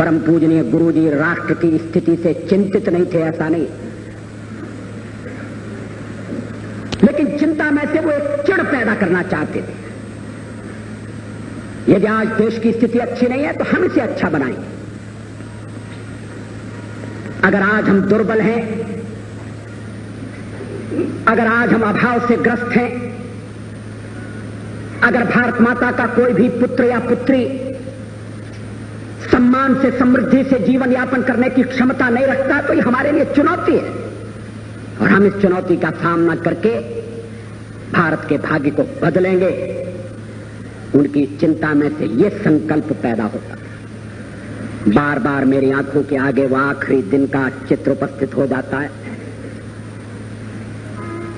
परम पूजनीय गुरुजी राष्ट्र की स्थिति से चिंतित नहीं थे, ऐसा नहीं, लेकिन चिंता में से वो एक चिढ़ पैदा करना चाहते थे। यदि आज देश की स्थिति अच्छी नहीं है तो हम इसे अच्छा बनाएंगे। अगर आज हम दुर्बल हैं, अगर आज हम अभाव से ग्रस्त हैं, अगर भारत माता का कोई भी पुत्र या पुत्री सम्मान से, समृद्धि से जीवन यापन करने की क्षमता नहीं रखता, तो ये हमारे लिए चुनौती है और हम इस चुनौती का सामना करके भारत के भाग्य को बदलेंगे। उनकी चिंता में से ये संकल्प पैदा होता। बार बार मेरी आंखों के आगे वो आखिरी दिन का चित्र उपस्थित हो जाता है।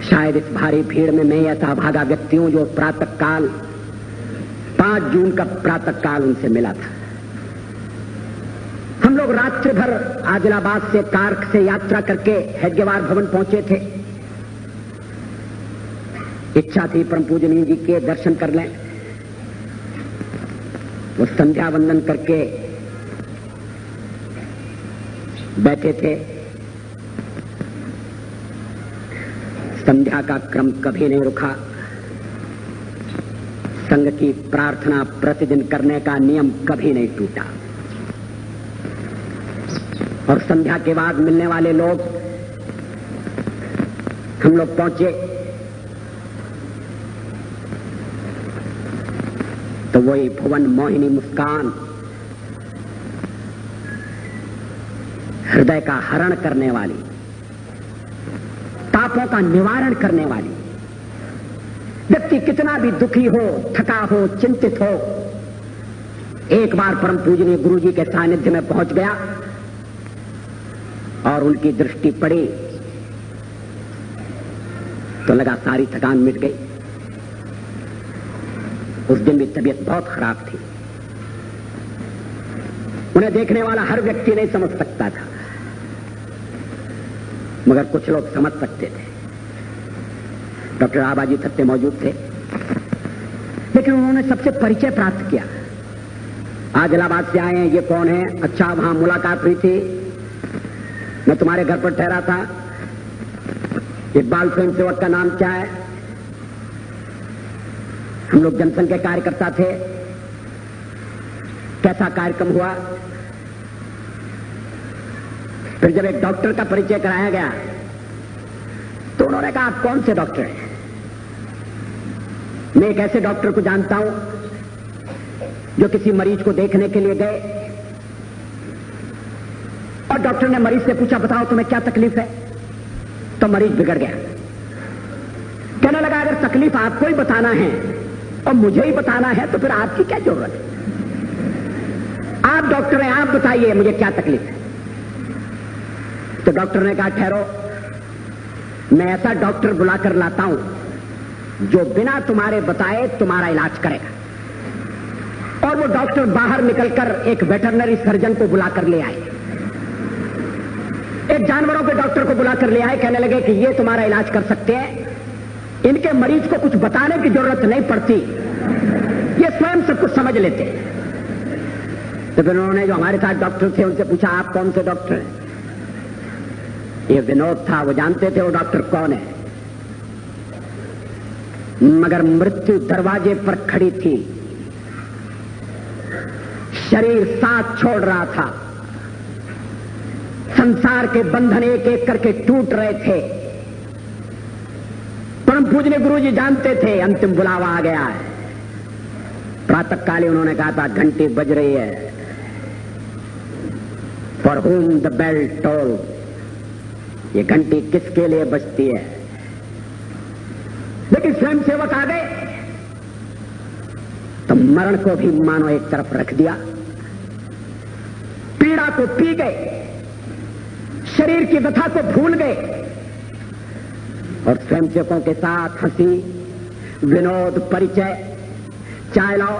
शायद इस भारी भीड़ में मैं ऐसा भागा व्यक्ति हूं जो प्रातःकाल 5 जून का प्रातःकाल उनसे मिला था। हम लोग रात्रि भर आदिलाबाद से कार्क से यात्रा करके हेडगेवार भवन पहुंचे थे। इच्छा थी परम पूजनीय जी के दर्शन कर लें। वो संध्या वंदन करके बैठे थे। संध्या का क्रम कभी नहीं रुका। संघ की प्रार्थना प्रतिदिन करने का नियम कभी नहीं टूटा। और संध्या के बाद मिलने वाले लोग, हम लोग पहुंचे तो वही भुवन मोहिनी मुस्कान, हृदय का हरण करने वाली, तापों का निवारण करने वाली। व्यक्ति कितना भी दुखी हो, थका हो, चिंतित हो, एक बार परम पूजनीय गुरु जी के सानिध्य में पहुंच गया और उनकी दृष्टि पड़ी तो लगा सारी थकान मिट गई। उस दिन भी तबीयत बहुत खराब थी। उन्हें देखने वाला हर व्यक्ति नहीं समझ सकता था, मगर कुछ लोग समझ सकते थे। डॉक्टर आबाजी थत्ते मौजूद थे, लेकिन उन्होंने सबसे परिचय प्राप्त किया। आज इलाहाबाद से आए हैं, ये कौन है? अच्छा, वहां मुलाकात हुई थी, मैं तुम्हारे घर पर ठहरा था। इकबाल स्वयं सेवक का नाम क्या है? हम लोग जनसंघ के कार्यकर्ता थे। कैसा कार्यक्रम हुआ? फिर जब एक डॉक्टर का परिचय कराया गया तो उन्होंने कहा, आप कौन से डॉक्टर हैं? मैं एक ऐसे डॉक्टर को जानता हूं जो किसी मरीज को देखने के लिए गए और डॉक्टर ने मरीज से पूछा, बताओ तुम्हें क्या तकलीफ है? तो मरीज बिगड़ गया। कहने लगा, अगर तकलीफ आपको ही बताना है और मुझे ही बताना है तो फिर आपकी क्या जरूरत है? आप डॉक्टर हैं, आप बताइए मुझे क्या तकलीफ है। तो डॉक्टर ने कहा, ठहरो, मैं ऐसा डॉक्टर बुलाकर लाता हूं जो बिना तुम्हारे बताए तुम्हारा इलाज करेगा। और वो डॉक्टर बाहर निकलकर एक वेटरनरी सर्जन को बुलाकर ले आए, एक जानवरों के डॉक्टर को बुलाकर ले आए। कहने लगे कि ये तुम्हारा इलाज कर सकते हैं, इनके मरीज को कुछ बताने की जरूरत नहीं पड़ती, ये स्वयं सब कुछ समझ लेते हैं। तो फिर उन्होंने जो हमारे साथ डॉक्टर थे उनसे पूछा, आप कौन से डॉक्टर हैं? ये विनोद था, वो जानते थे वो डॉक्टर कौन है। मगर मृत्यु दरवाजे पर खड़ी थी, शरीर साथ छोड़ रहा था, संसार के बंधन एक एक करके टूट रहे थे। परम पूजनीय गुरु जी जानते थे अंतिम बुलावा आ गया है। प्रातःकाली उन्होंने कहा था, घंटी बज रही है। For whom the bell toll, ये घंटी किसके लिए बजती है? लेकिन स्वयं सेवक आ गए तो मरण को भी मानो एक तरफ रख दिया, पीड़ा को पी गए, शरीर की व्यथा को भूल गए और स्वयं सेवकों के साथ हंसी, विनोद, परिचय। चाय लाओ।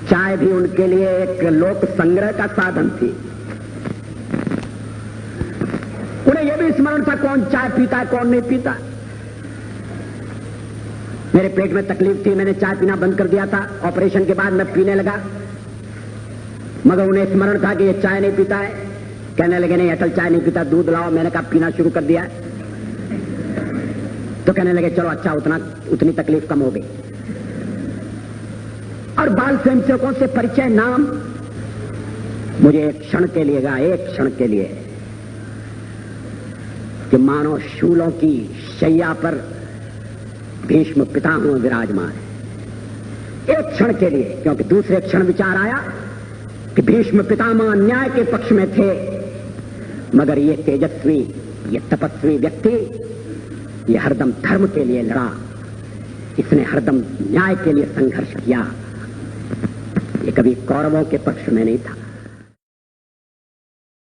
चाय भी उनके लिए एक लोक संग्रह का साधन थी। उन्हें यह भी स्मरण था कौन चाय पीता है, कौन नहीं पीता। मेरे पेट में तकलीफ थी, मैंने चाय पीना बंद कर दिया था। ऑपरेशन के बाद मैं पीने लगा। मगर उन्हें स्मरण था कि ये चाय नहीं पीता है। कहने लगे नहीं अटल चाय नहीं पीता, दूध लाओ। मैंने कहा पीना शुरू कर दिया। तो कहने लगे चलो अच्छा, उतनी तकलीफ कम हो गई। और बाल स्वयंसेवकों से परिचय नाम मुझे एक क्षण के लिए गा, एक क्षण के लिए, कि मानो शूलों की शैया पर भीष्म पितामह विराजमान है। एक क्षण के लिए, क्योंकि दूसरे क्षण विचार आया कि भीष्म पितामह न्याय के पक्ष में थे, मगर ये तेजस्वी, ये तपस्वी व्यक्ति, ये हरदम धर्म के लिए लड़ा, इसने हरदम न्याय के लिए संघर्ष किया, ये कभी कौरवों के पक्ष में नहीं था।